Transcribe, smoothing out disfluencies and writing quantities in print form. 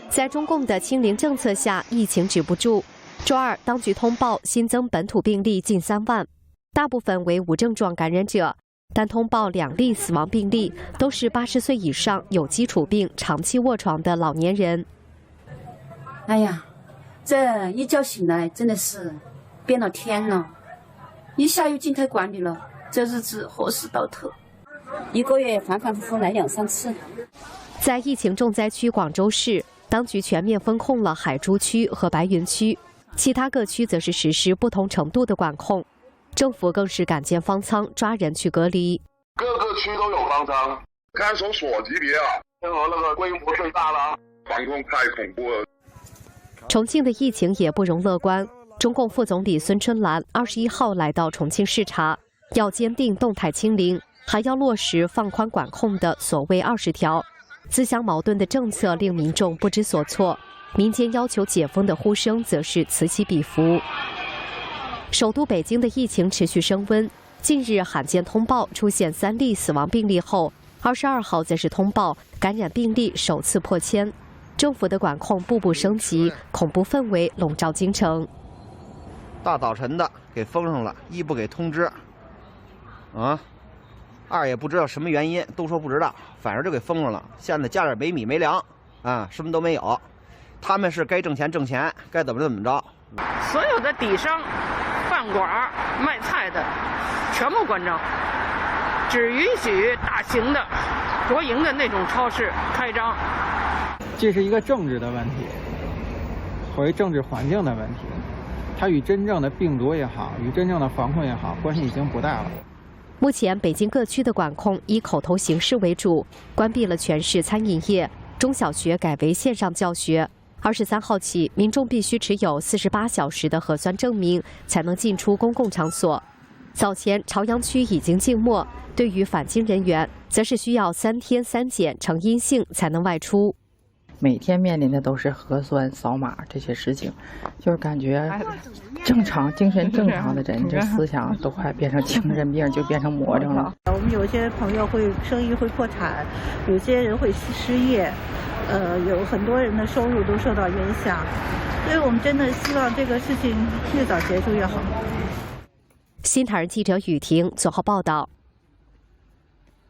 在中共的清零政策下，疫情止不住。周二，当局通报新增本土病例近3万，大部分为无症状感染者，但通报2例死亡病例，都是80岁以上有基础病、长期卧床的老年人。哎呀，这一觉醒来真的是变了天了，一下又静态管理了，这日子何时到头？1个月反反复复来2、3次。在疫情重灾区广州市，当局全面封控了海珠区和白云区，其他各区则是实施不同程度的管控。政府更是赶建方舱抓人去隔离。各个区都有方舱，看守所级别啊，天河那个规模最大了，防控太恐怖了。重庆的疫情也不容乐观。中共副总理孙春兰21号来到重庆视察，要坚定动态清零，还要落实放宽管控的所谓20条。自相矛盾的政策令民众不知所措，民间要求解封的呼声则是此起彼伏。首都北京的疫情持续升温，近日罕见通报出现3例死亡病例后，22号则是通报感染病例首次破1000。政府的管控步步升级，恐怖氛围笼罩京城。大早晨的给封上了，一不给通知，二也不知道什么原因，都说不知道，反正就给封上了。现在家里没米没粮什么都没有。他们是该挣钱挣钱，该怎么着。所有的底商、饭馆、卖菜的全部关张，只允许大型的、国营的那种超市开张。这是一个政治的问题，和政治环境的问题，它与真正的病毒也好，与真正的防控也好，关系已经不大了。目前，北京各区的管控以口头形式为主，关闭了全市餐饮业，中小学改为线上教学。23号起，民众必须持有48小时的核酸证明，才能进出公共场所。早前，朝阳区已经静默，对于返京人员，则是需要3天3检呈阴性才能外出。每天面临的都是核酸扫码这些事情，就是感觉正常、精神正常的人，这思想都快变成精神病，就变成魔怔了。我们有些朋友生意会破产，有些人会失业，有很多人的收入都受到影响，所以我们真的希望这个事情越早结束越好。新唐人记者雨婷综合报道。